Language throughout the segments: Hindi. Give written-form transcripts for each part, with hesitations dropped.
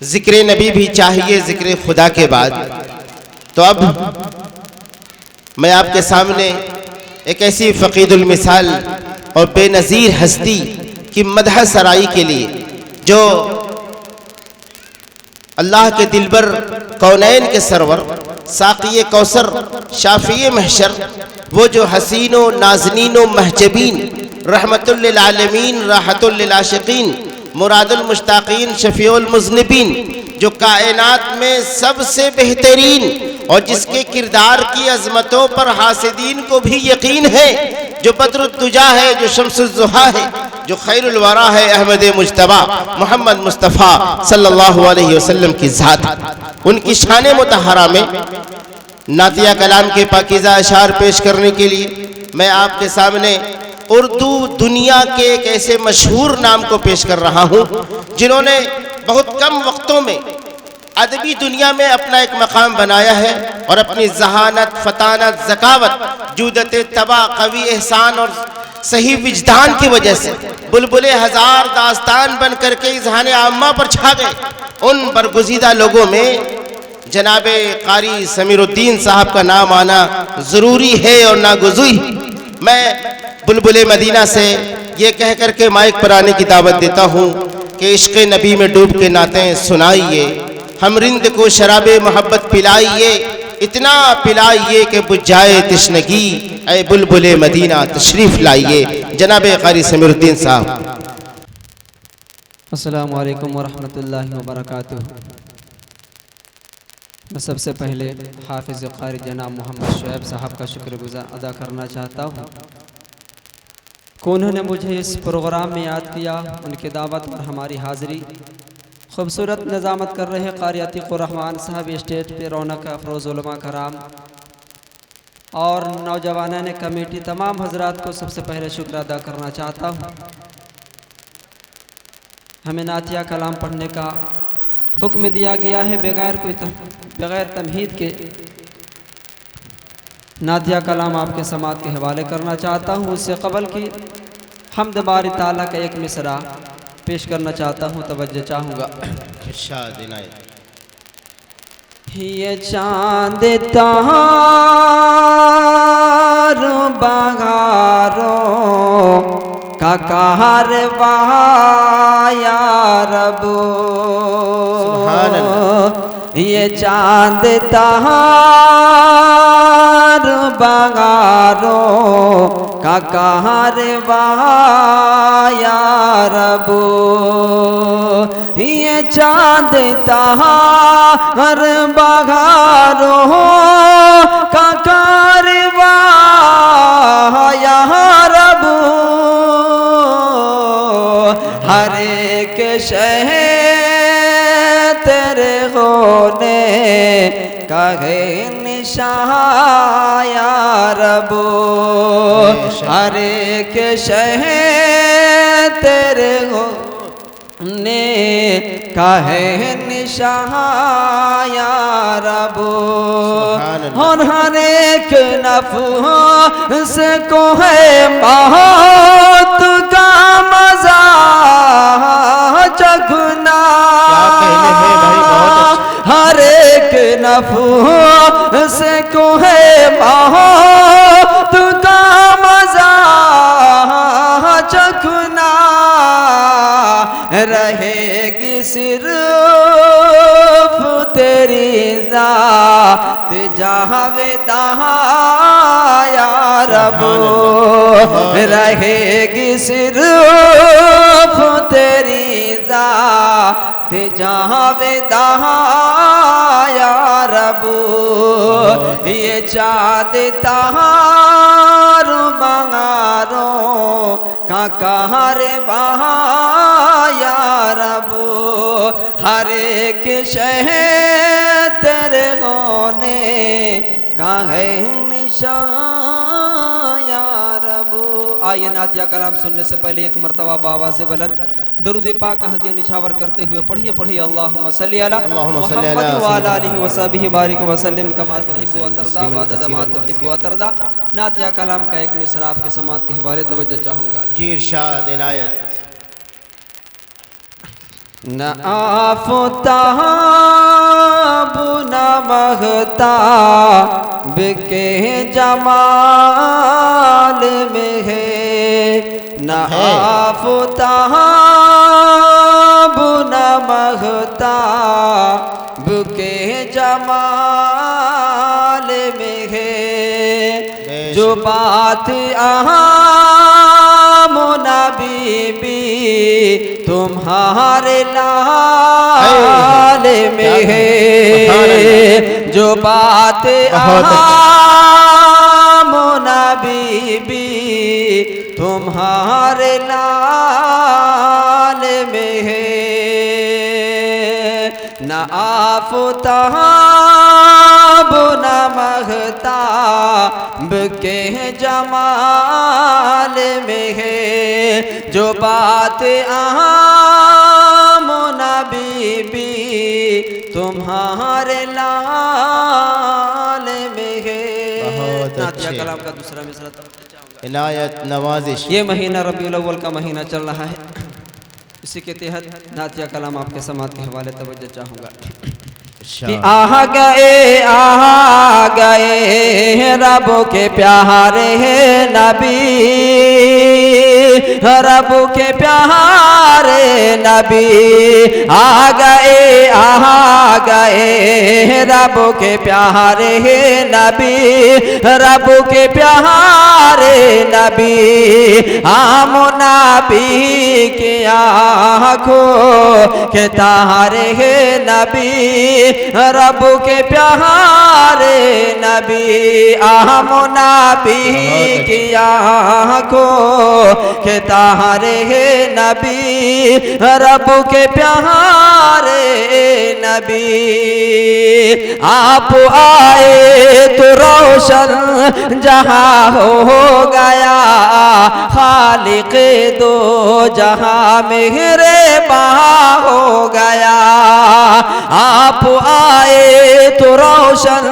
जिक्र नबी भी चाहिए जिक्र खुदा के बाद। तो अब मैं आपके सामने एक ऐसी फ़कीदुल मिसाल और बेनज़ीर हस्ती की मदह सराई के लिए जो अल्लाह के दिलबर कौनैन के सरवर साक़ी कौसर शाफ़ी महशर, वो जो हसीनो नाज़नीनो महजबीन रहमतुल लिल आलमीन राहतुल लिल आशिकीन मुरादुल मुश्ताकीन शफ़ीउल मुज़निबीन, जो कायनात में सबसे बेहतरीन और जिसके किरदार की अज़मतों पर हासिदीन को भी यकीन है, जो बद्रुद्दुजा है, जो शम्सुज़्ज़ुहा है, जो खैरुल वरा है, अहमद मुज्तबा मोहम्मद मुस्तफ़ा सल्लल्लाहु अलैहि वसल्लम की ज़ात। उनकी शान मुतहरा में नातिया कलाम के पाकीज़ा अशार पेश करने के लिए मैं आपके सामने उर्दू दुनिया के एक ऐसे मशहूर नाम को पेश कर रहा हूँ जिन्होंने बहुत कम वक्तों में अदबी दुनिया में अपना एक मकाम बनाया है और अपनी जहानत, फतानत, ज़कावत, जूदत तबा, कवी एहसान और सही विजदान की वजह से बुलबुले हज़ार दास्तान बन करके इज़हान आम्मा पर छा गए। उन बरगुज़ीदा लोगों में जनाबे कारी समीरुद्दीन साहब का नाम आना ज़रूरी है और नागुज़ी। मैं बुलबुले मदीना से ये कह कर के माइक पर आने की दावत देता हूँ कि इश्क़ नबी में डूब के नातें सुनाइए, हम रिंद को शराबे मोहब्बत पिलाइए, इतना पिलाइए कि बुझ जाए तिश्नगी, ऐ बुलबुले मदीना तशरीफ़ लाइए। जनाबे कारी समीरुद्दीन साहब। अस्सलामु अलैकुम वरहमतुल्लाहि वबरकातुहू। मैं सबसे पहले हाफिज़ क़ारी जनाब मोहम्मद शुएब साहब का शुक्रगुज़ार अदा करना चाहता हूँ कि उन्होंने मुझे इस प्रोग्राम में याद किया। उनकी दावत और हमारी हाज़िरी खूबसूरत निज़ामत कर रहे क़ारी अतीक़ुर रहमान साहब स्टेज पे, रौनक अफरोज़ उलमा कराम और नौजवानान कमेटी, तमाम हजरात को सबसे पहले शुक्र अदा करना चाहता हूँ। हमें नातिया कलाम पढ़ने का हुक्म दिया गया है बग़ैर तमहीद के नातिया कलाम आपके समात के हवाले करना चाहता हूँ। उससे क़बल की हम्द बारी ताला का एक मिसरा पेश करना चाहता हूँ, तवज्जो चाहूँगा। ये चाँद तारों बहारों का कारवा या रब, ये चाँद तारों बहारों का कारवा या रब, ये चाँद तारों बहारों का कारवा या रब, हर एक शहर तेरे होने का है निशान या रब, हर एक शहर तेरे होने का है निशान या रब, और हर एक नफ्स को है मौत का मज़ा चखना, हर एक नफ्स को है मौत का मज़ा चखना, रहेगी सिर्फ तेरी ज़ात जावेदा या रब, रहेगी सिर्फ तेरी ज़ात जावेदा या रब, ये चाँद तारों बहारों का कारवा या रब, हर एक शहर तेरे होने का है निशान या रब। आइए नातिया कलाम सुनने से पहले एक मरतबा बावाज़ बुलंद दरूद पाक का हदिया निछावर करते हुए पढ़िए अल्लाहुम्मा सल्ली अला मुहम्मद व अला आलिहि व सहबिहि बारिक व सल्लिम कमा तुहिब्बु व तर्दा व अदद मा तुहिब्बु व तर्दा। नातिया कलाम का एक मिसरा आपके समात के हवाले तवज्जो चाहूँगा। जी इरशाद इनायत। न आफ़ताब न महताब के जमाल में है, न आफ़ताब न महताब के जमाल में है। जो बात नबी तुम्हारे लाल में है, जो बात नबी तुम्हारे लाल में है। न आफ़ताब न महताब के जमाल में है, जो बात नबी तुम्हारे लाल में है। नातिया कलाम का दूसरा मिसरा इनायत नवाजिश। ये महीना रबीउल अव्वल का महीना चल रहा है, इसी के तहत नातिया कलाम आपके समात के हवाले तवज्जो चाहूँगा कि आ गए रब के प्यारे नबी, रब के प्यारे नबी आ गए रब के प्यारे नबी, रब के प्यारे नबी। आम नबी के आँखों के तारे नबी, रब के प्यारे नबी। आम नबी की आँखों के तारे नबी, रब के प्यारे नबी। आप आए तो रोशन जहाँ हो गया, खालिक दो जहाँ मेरे बहा हो गया। आप आए तो रोशन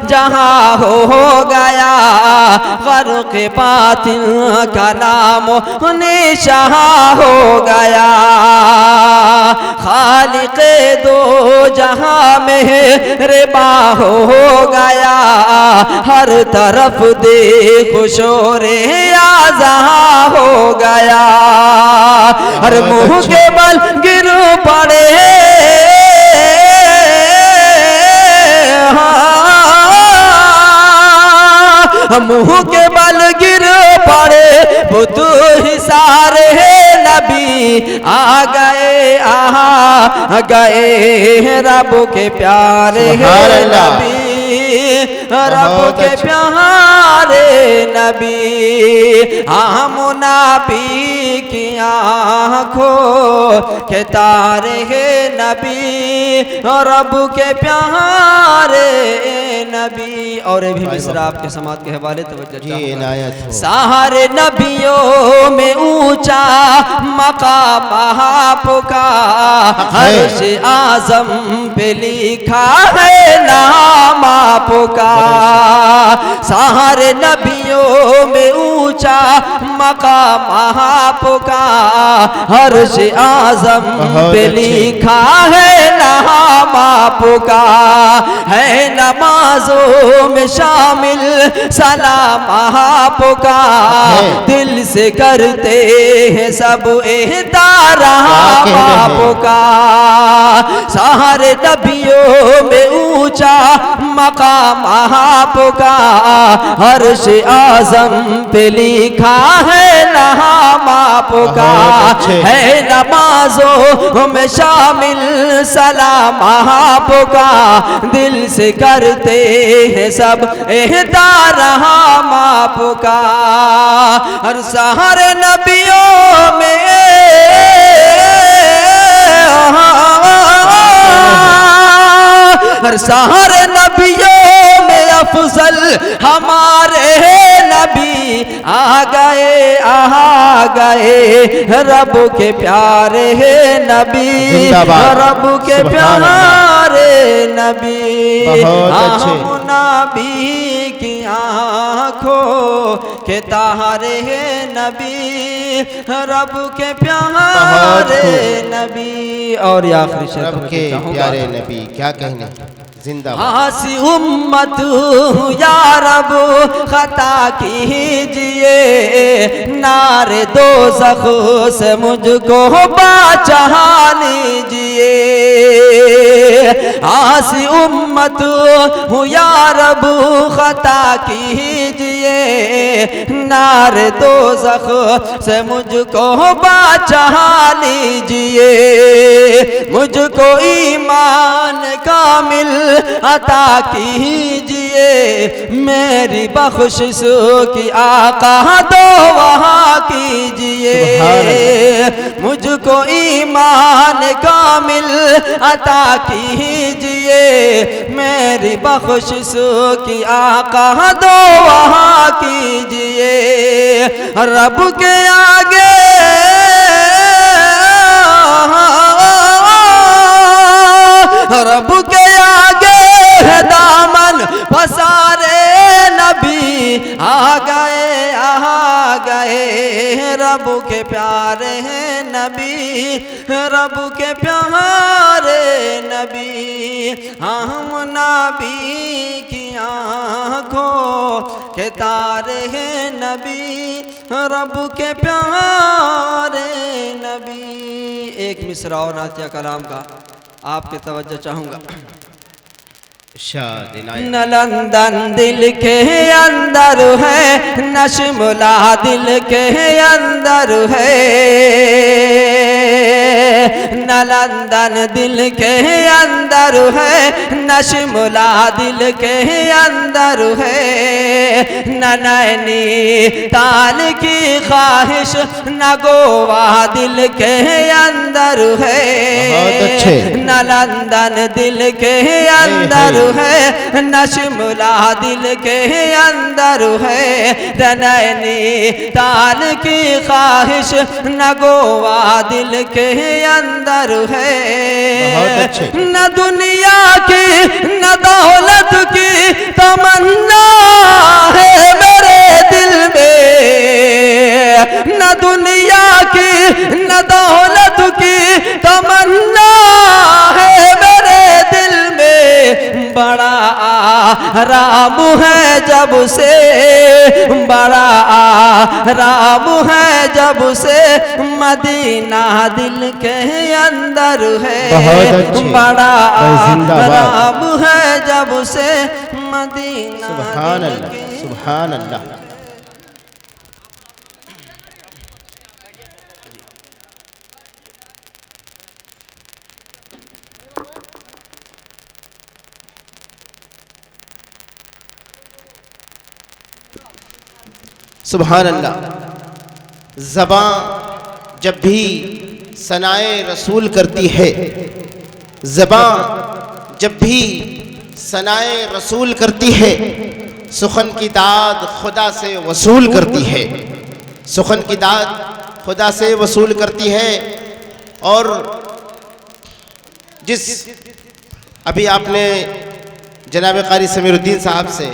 जहाँ हो गया, ग़र्क़ बातिन का नाम निशान हो गया। खालिक दो जहाँ मेरे बाह हो गया, हर तरफ देख शोरे आज़ां हो गया। हर मुँह के बल गिर पड़े, मुँह के बल गिर पड़े, बुत ही सारे नबी आ गए रब के प्यारे नबी, रब के प्यारे नबी। हम नबी की आँखों के तारे नबी, रब के प्यारे नबी। और भी मिसरा आपके समात के हवाले तवज्जो चाहूँगा। सारे नबियों में ऊंचा मकाम आपका, अर्श आज़म पे लिखा है नाम आपका। सारे नबियों में ऊंचा मकाम आपका, अर्श आज़म पे लिखा है नाम आपका। है नमाजों में शामिल सलाम आपका, दिल से करते हैं सब एहतराम आपका। सारे नबियों में ऊंचा मकाम आपका, अर्श आज़म पे लिखा है नाम आपका। है नमाजों में शामिल सलाम आपका, दिल से करते हैं सब एहतराम आपका। हर सारे नबियों में हर सारे नबियों में अफजल हमारे नबी आ गए रब के प्यारे नबी, रब के प्यारे नबी। हम नबी की आँखों के तारे नबी, रब के प्यारे नबी। और ये आखिरी शेर रब के प्यारे नबी, क्या कहने, जिंदाबाद। आसी उम्मत या रब खता कीजिए, नारे दोज़ख से मुझको बचा लीजिए। आसी उम्मत या रब खता कीजिए, नारे दोज़ख से मुझको बचा लीजिए। मुझको ईमान कामिल अता कीजिए, मेरी बख्शिश की आका दो वहाँ कीजिए। मुझको ईमान कामिल अता कीजिए, मेरी बख्शिश की आका दो वहाँ कीजिए। रब के आगे रब के आगे दामन पसारे नबी, आ गए रब के प्यारे नबी, रब के प्यारे नबी। हम नबी की आँखों के तारे नबी, रब के प्यारे नबी। एक मिसरा और नातिया कलाम का आपके तवज्जो चाहूँगा। नलंदन दिल के अंदर है, नशमुला दिल के अंदर है। नलंदन दिल के अंदर है, नशमुला दिल के अंदर है। न नैनी ताल की ख्वाहिश, न गोवा दिल के अंदर है। नलंदन दिल के अंदर है, नशमुला दिल के अंदर है। नैनी ताल की ख्वाहिश, न गोवा दिल के अंदर है। न दुनिया की न दौलत की तमन्ना है मेरे दिल में। न दुनिया की न दौलत की तमन्ना है मेरे दिल में। बड़ा आराम है जब से, बड़ा आराम है जब से मदीना दिल के अंदर है। बड़ा आराम है जब से मदीना। सुभान अल्लाह, सुभान अल्लाह। सुभान अल्लाह। ज़बां जब भी सनाए रसूल करती है, ज़बां जब भी सनाए रसूल करती है, सुखन की दाद खुदा से वसूल करती है। सुखन की दाद खुदा से वसूल करती है। और जिस अभी आपने जनाब कारी समीरुद्दीन साहब से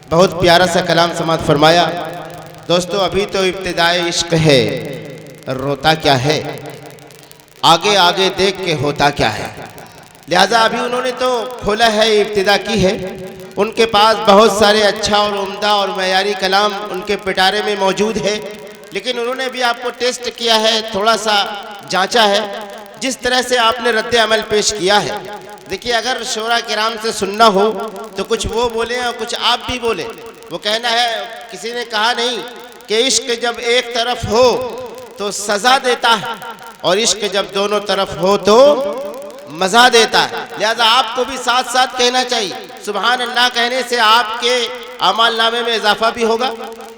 बहुत प्यारा सा कलाम समात फरमाया। दोस्तों, अभी तो इब्तिदाए इश्क है, रोता क्या है, आगे आगे देख के होता क्या है। लिहाजा अभी उन्होंने तो खोला है, इब्तिदा की है। उनके पास बहुत सारे अच्छा और उम्दा और मयारी कलाम उनके पिटारे में मौजूद है, लेकिन उन्होंने भी आपको टेस्ट किया है, थोड़ा सा जांचा है। जिस तरह से आपने रद्द अमल पेश किया है, देखिए, अगर शोरा किराम से सुनना हो तो कुछ वो बोले और कुछ आप भी बोले। वो कहना है, किसी ने कहा नहीं कि इश्क जब एक तरफ हो तो सज़ा देता है, और इश्क जब दोनों तरफ हो तो मज़ा देता है। लिहाजा आपको भी साथ साथ कहना चाहिए। सुभान अल्लाह कहने से आपके अमाल नामे में इजाफा भी होगा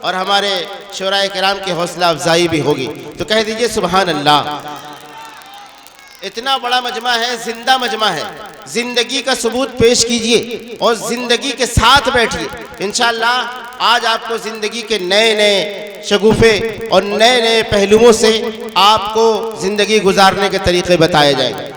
और हमारे शोराए किराम की हौसला अफजाई भी होगी। तो कह दीजिए सुभान अल्लाह। इतना बड़ा मजमा है, जिंदा मजमा है, जिंदगी का सबूत पेश कीजिए और जिंदगी के साथ बैठिए। इंशाअल्लाह आज आपको जिंदगी के नए नए शगुफे और नए नए पहलुओं से आपको ज़िंदगी गुजारने के तरीक़े बताए जाएंगे।